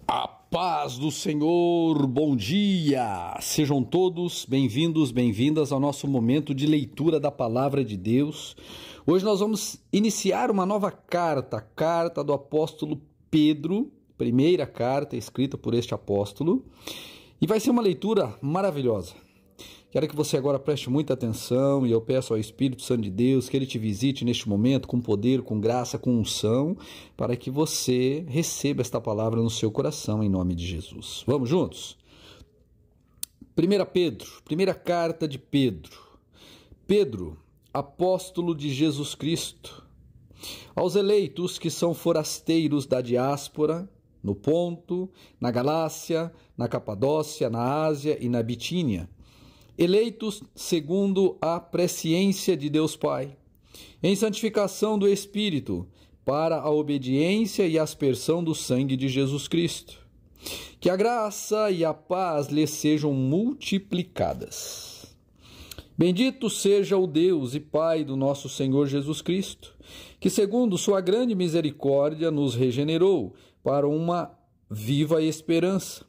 A paz do Senhor, bom dia! Sejam todos bem-vindos, bem-vindas ao nosso momento de leitura da Palavra de Deus. Hoje nós vamos iniciar uma nova carta, a carta do apóstolo Pedro, primeira carta escrita por este apóstolo, e vai ser uma leitura maravilhosa. Quero que você agora preste muita atenção e eu peço ao Espírito Santo de Deus que Ele te visite neste momento com poder, com graça, com unção, para que você receba esta palavra no seu coração, em nome de Jesus. Vamos juntos? 1 Pedro, primeira carta de Pedro. Pedro, apóstolo de Jesus Cristo, aos eleitos que são forasteiros da diáspora, no Ponto, na Galácia, na Capadócia, na Ásia e na Bitínia, eleitos segundo a presciência de Deus Pai, em santificação do Espírito, para a obediência e aspersão do sangue de Jesus Cristo. Que a graça e a paz lhes sejam multiplicadas. Bendito seja o Deus e Pai do nosso Senhor Jesus Cristo, que segundo sua grande misericórdia nos regenerou para uma viva esperança,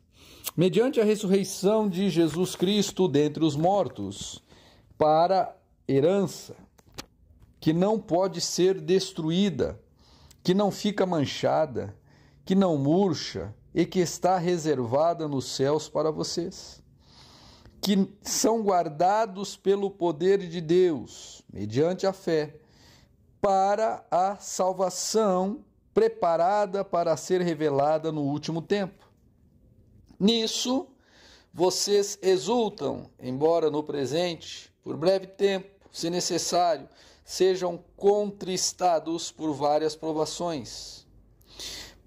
mediante a ressurreição de Jesus Cristo dentre os mortos, para herança, que não pode ser destruída, que não fica manchada, que não murcha e que está reservada nos céus para vocês, que são guardados pelo poder de Deus, mediante a fé, para a salvação preparada para ser revelada no último tempo. Nisso, vocês exultam, embora no presente, por breve tempo, se necessário, sejam contristados por várias provações,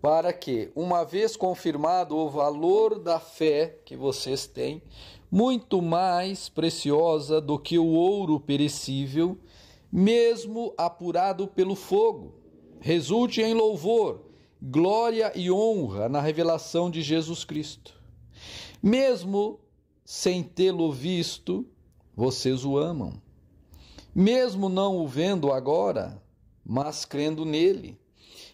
para que, uma vez confirmado o valor da fé que vocês têm, muito mais preciosa do que o ouro perecível, mesmo apurado pelo fogo, resulte em louvor, glória e honra na revelação de Jesus Cristo. Mesmo sem tê-lo visto, vocês o amam. Mesmo não o vendo agora, mas crendo nele,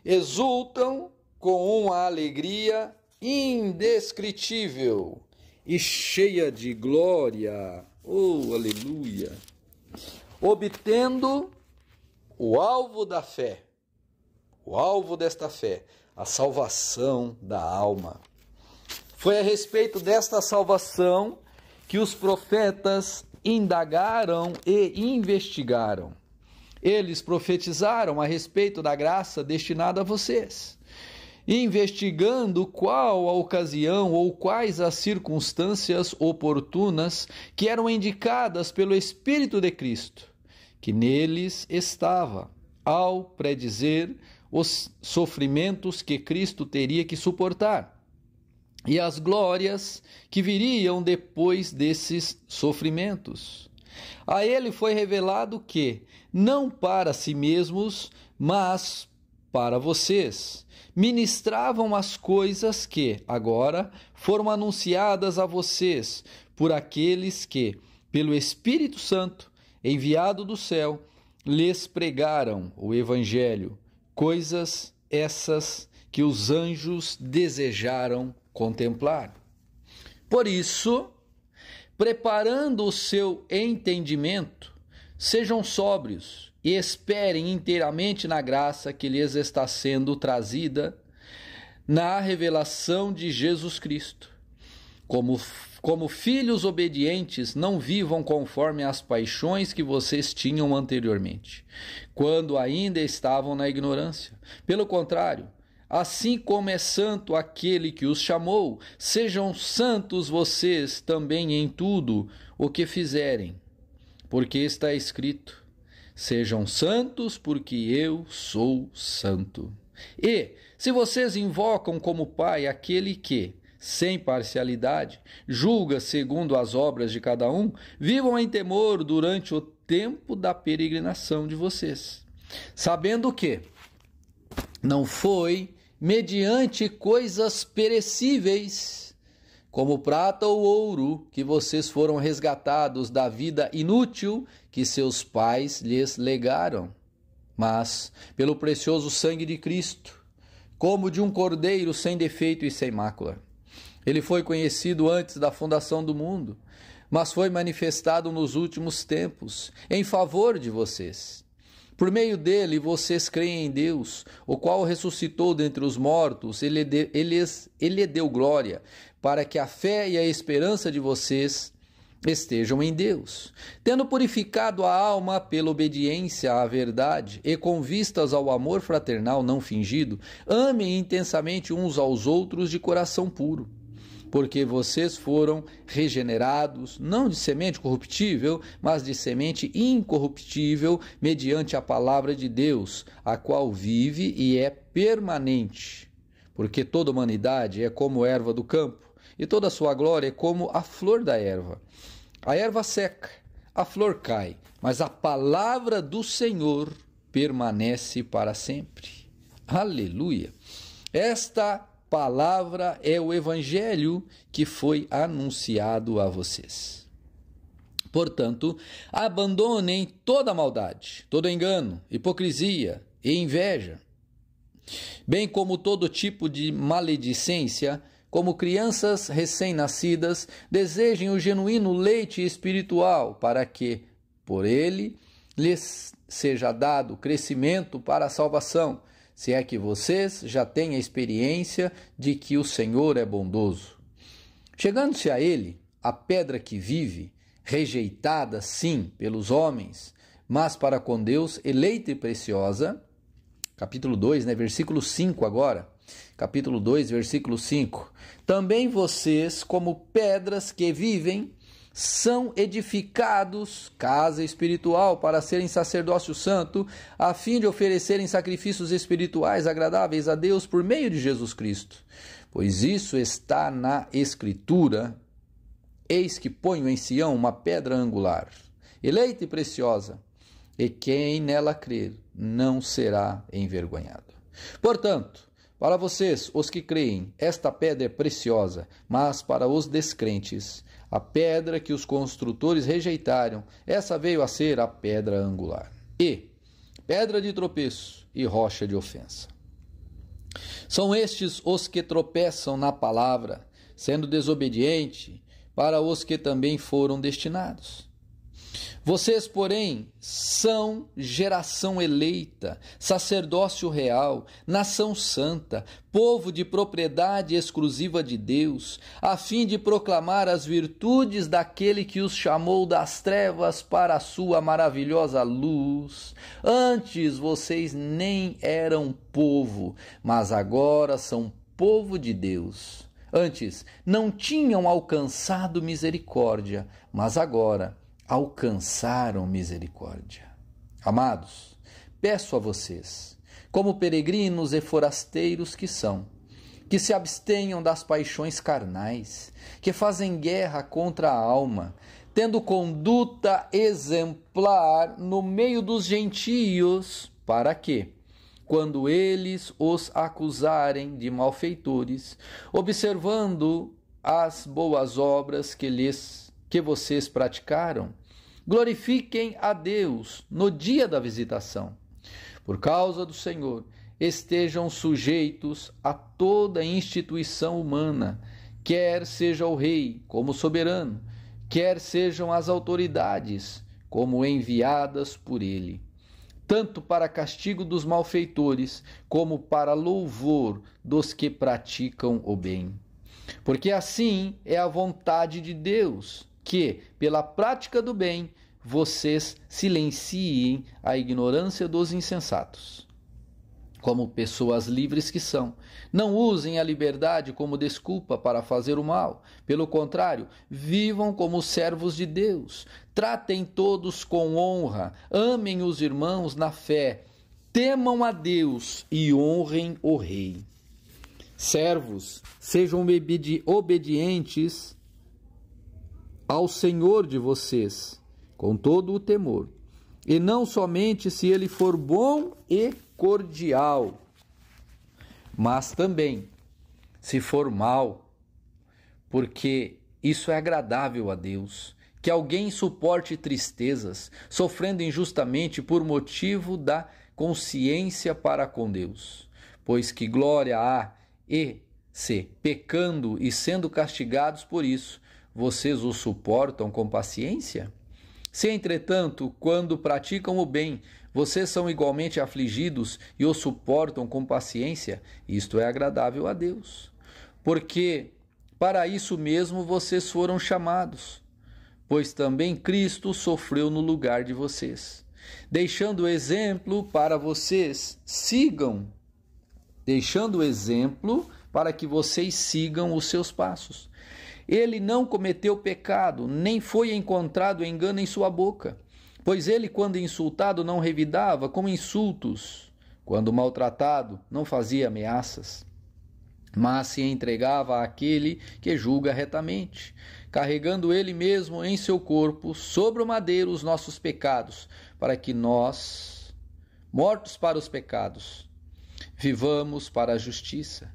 exultam com uma alegria indescritível e cheia de glória. Oh, aleluia! Obtendo o alvo da fé, o alvo desta fé, a salvação da alma. Foi a respeito desta salvação que os profetas indagaram e investigaram. Eles profetizaram a respeito da graça destinada a vocês, investigando qual a ocasião ou quais as circunstâncias oportunas que eram indicadas pelo Espírito de Cristo, que neles estava, ao predizer os sofrimentos que Cristo teria que suportar e as glórias que viriam depois desses sofrimentos. A ele foi revelado que, não para si mesmos, mas para vocês, ministravam as coisas que, agora, foram anunciadas a vocês por aqueles que, pelo Espírito Santo, enviado do céu, lhes pregaram o Evangelho, coisas essas que os anjos desejaram contemplar. Por isso, preparando o seu entendimento, sejam sóbrios e esperem inteiramente na graça que lhes está sendo trazida na revelação de Jesus Cristo. Como filhos obedientes, não vivam conforme as paixões que vocês tinham anteriormente, quando ainda estavam na ignorância. Pelo contrário, assim como é santo aquele que os chamou, sejam santos vocês também em tudo o que fizerem. Porque está escrito: sejam santos, porque eu sou santo. E, se vocês invocam como Pai aquele que, sem parcialidade, julga segundo as obras de cada um, vivam em temor durante o tempo da peregrinação de vocês, sabendo que não foi mediante coisas perecíveis, como prata ou ouro, que vocês foram resgatados da vida inútil que seus pais lhes legaram, mas pelo precioso sangue de Cristo, como de um cordeiro sem defeito e sem mácula. Ele foi conhecido antes da fundação do mundo, mas foi manifestado nos últimos tempos, em favor de vocês. Por meio dele, vocês creem em Deus, o qual ressuscitou dentre os mortos, ele lhe deu glória, para que a fé e a esperança de vocês estejam em Deus. Tendo purificado a alma pela obediência à verdade e com vistas ao amor fraternal não fingido, amem intensamente uns aos outros de coração puro. Porque vocês foram regenerados, não de semente corruptível, mas de semente incorruptível, mediante a palavra de Deus, a qual vive e é permanente. Porque toda a humanidade é como erva do campo, e toda a sua glória é como a flor da erva. A erva seca, a flor cai, mas a palavra do Senhor permanece para sempre. Aleluia! Esta palavra é o evangelho que foi anunciado a vocês. Portanto, abandonem toda maldade, todo engano, hipocrisia e inveja, bem como todo tipo de maledicência. Como crianças recém-nascidas, desejem o genuíno leite espiritual, para que, por ele, lhes seja dado crescimento para a salvação, se é que vocês já têm a experiência de que o Senhor é bondoso. Chegando-se a ele, a pedra que vive, rejeitada sim pelos homens, mas para com Deus eleita e preciosa, capítulo 2, versículo 5 agora, capítulo 2, versículo 5, também vocês, como pedras que vivem, são edificados, casa espiritual, para serem sacerdócio santo, a fim de oferecerem sacrifícios espirituais agradáveis a Deus por meio de Jesus Cristo. Pois isso está na Escritura: eis que ponho em Sião uma pedra angular, eleita e preciosa, e quem nela crer não será envergonhado. Portanto, para vocês, os que creem, esta pedra é preciosa, mas para os descrentes, a pedra que os construtores rejeitaram, essa veio a ser a pedra angular. E pedra de tropeço e rocha de ofensa. São estes os que tropeçam na palavra, sendo desobediente, para os que também foram destinados. Vocês, porém, são geração eleita, sacerdócio real, nação santa, povo de propriedade exclusiva de Deus, a fim de proclamar as virtudes daquele que os chamou das trevas para a sua maravilhosa luz. Antes vocês nem eram povo, mas agora são povo de Deus. Antes não tinham alcançado misericórdia, mas agora alcançaram misericórdia. Amados, peço a vocês, como peregrinos e forasteiros que são, que se abstenham das paixões carnais, que fazem guerra contra a alma, tendo conduta exemplar no meio dos gentios, para que, quando eles os acusarem de malfeitores, observando as boas obras que vocês praticaram, glorifiquem a Deus no dia da visitação. Por causa do Senhor, estejam sujeitos a toda instituição humana, quer seja o rei como soberano, quer sejam as autoridades como enviadas por ele, tanto para castigo dos malfeitores, como para louvor dos que praticam o bem. Porque assim é a vontade de Deus, que, pela prática do bem, vocês silenciem a ignorância dos insensatos. Como pessoas livres que são, não usem a liberdade como desculpa para fazer o mal. Pelo contrário, vivam como servos de Deus. Tratem todos com honra, amem os irmãos na fé, temam a Deus e honrem o Rei. Servos, sejam obedientes ao Senhor de vocês, com todo o temor, e não somente se ele for bom e cordial, mas também se for mal, porque isso é agradável a Deus, que alguém suporte tristezas, sofrendo injustamente por motivo da consciência para com Deus. Pois que glória há e, se pecando e sendo castigados por isso, vocês o suportam com paciência? Se, entretanto, quando praticam o bem, vocês são igualmente afligidos e o suportam com paciência, isto é agradável a Deus. Porque para isso mesmo vocês foram chamados, pois também Cristo sofreu no lugar de vocês, deixando exemplo para vocês sigam, deixando exemplo para que vocês sigam os seus passos. Ele não cometeu pecado, nem foi encontrado engano em sua boca. Pois ele, quando insultado, não revidava com insultos. Quando maltratado, não fazia ameaças. Mas se entregava àquele que julga retamente, carregando ele mesmo em seu corpo, sobre o madeiro, os nossos pecados, para que nós, mortos para os pecados, vivamos para a justiça.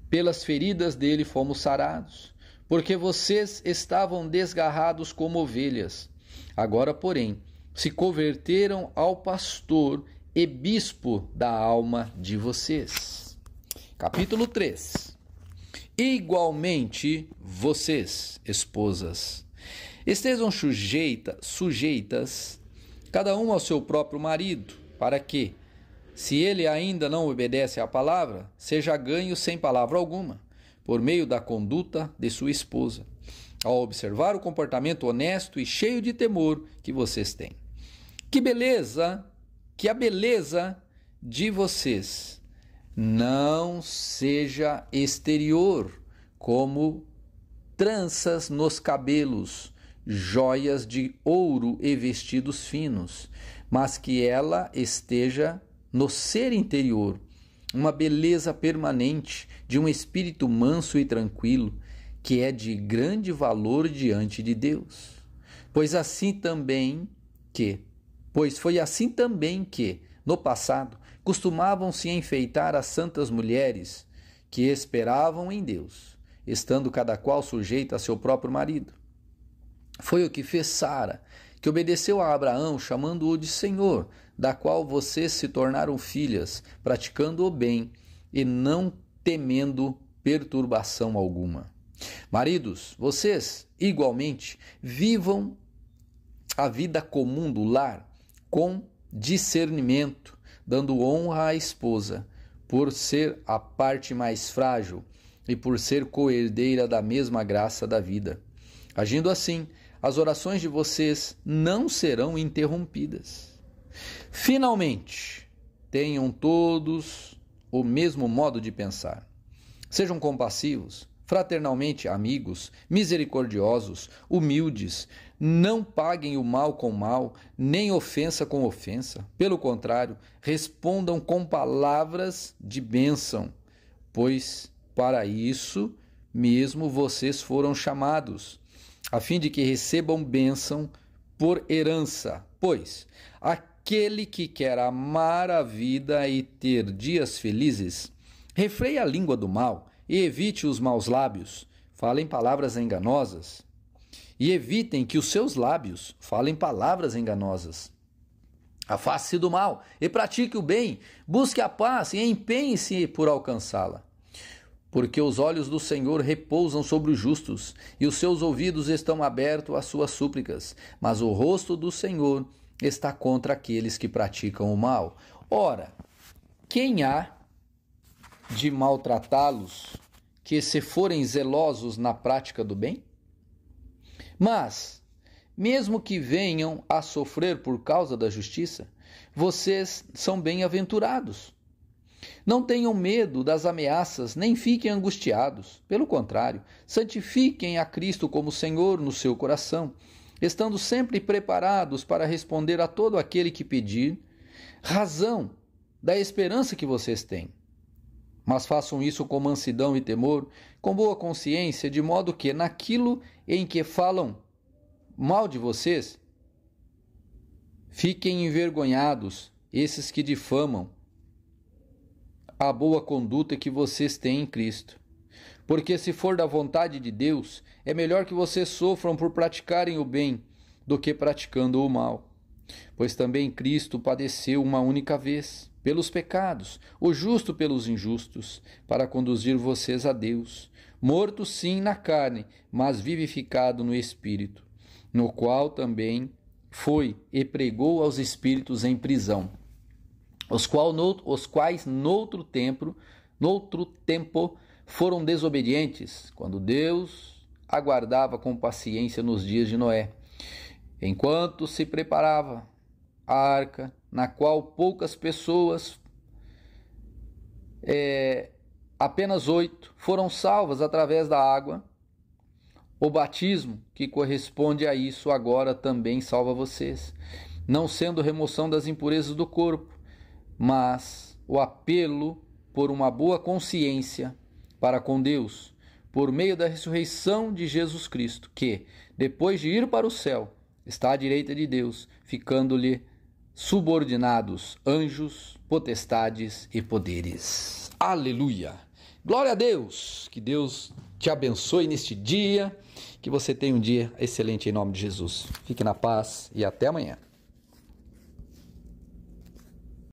Pelas feridas dele fomos sarados. Porque vocês estavam desgarrados como ovelhas. Agora, porém, se converteram ao pastor e bispo da alma de vocês. Capítulo 3. Igualmente, vocês, esposas, estejam sujeitas, cada um ao seu próprio marido, para que, se ele ainda não obedece à palavra, seja ganho sem palavra alguma, por meio da conduta de sua esposa, ao observar o comportamento honesto e cheio de temor que vocês têm. Que a beleza de vocês não seja exterior, como tranças nos cabelos, joias de ouro e vestidos finos, mas que ela esteja no ser interior, uma beleza permanente de um espírito manso e tranquilo, que é de grande valor diante de Deus. Pois foi assim também que, no passado, costumavam se enfeitar as santas mulheres que esperavam em Deus, estando cada qual sujeita a seu próprio marido. Foi o que fez Sara, que obedeceu a Abraão, chamando-o de Senhor, da qual vocês se tornaram filhas, praticando o bem e não temendo perturbação alguma. Maridos, vocês, igualmente, vivam a vida comum do lar com discernimento, dando honra à esposa, por ser a parte mais frágil e por ser coerdeira da mesma graça da vida. Agindo assim, as orações de vocês não serão interrompidas. Finalmente, tenham todos o mesmo modo de pensar. Sejam compassivos, fraternalmente amigos, misericordiosos, humildes. Não paguem o mal com mal, nem ofensa com ofensa. Pelo contrário, respondam com palavras de bênção, pois para isso mesmo vocês foram chamados, a fim de que recebam bênção por herança. Pois aquele que quer amar a vida e ter dias felizes, refreie a língua do mal e evite os maus lábios, falem palavras enganosas. E evitem que os seus lábios falem palavras enganosas. Afaste-se do mal e pratique o bem, busque a paz e empenhe-se por alcançá-la. Porque os olhos do Senhor repousam sobre os justos, e os seus ouvidos estão abertos às suas súplicas, mas o rosto do Senhor está contra aqueles que praticam o mal. Ora, quem há de maltratá-los, que se forem zelosos na prática do bem? Mas, mesmo que venham a sofrer por causa da justiça, vocês são bem-aventurados. Não tenham medo das ameaças, nem fiquem angustiados. Pelo contrário, santifiquem a Cristo como Senhor no seu coração, estando sempre preparados para responder a todo aquele que pedir razão da esperança que vocês têm. Mas façam isso com mansidão e temor, com boa consciência, de modo que, naquilo em que falam mal de vocês, fiquem envergonhados esses que difamam a boa conduta que vocês têm em Cristo. Porque se for da vontade de Deus, é melhor que vocês sofram por praticarem o bem do que praticando o mal. Pois também Cristo padeceu uma única vez, pelos pecados, o justo pelos injustos, para conduzir vocês a Deus, morto sim na carne, mas vivificado no Espírito, no qual também foi e pregou aos espíritos em prisão, os quais noutro tempo foram desobedientes, quando Deus aguardava com paciência nos dias de Noé, enquanto se preparava a arca, na qual poucas pessoas, apenas 8, foram salvas através da água. O batismo, que corresponde a isso, agora também salva vocês, não sendo remoção das impurezas do corpo, mas o apelo por uma boa consciência para com Deus, por meio da ressurreição de Jesus Cristo, que, depois de ir para o céu, está à direita de Deus, ficando-lhe subordinados anjos, potestades e poderes. Aleluia! Glória a Deus! Que Deus te abençoe neste dia, que você tenha um dia excelente em nome de Jesus. Fique na paz e até amanhã.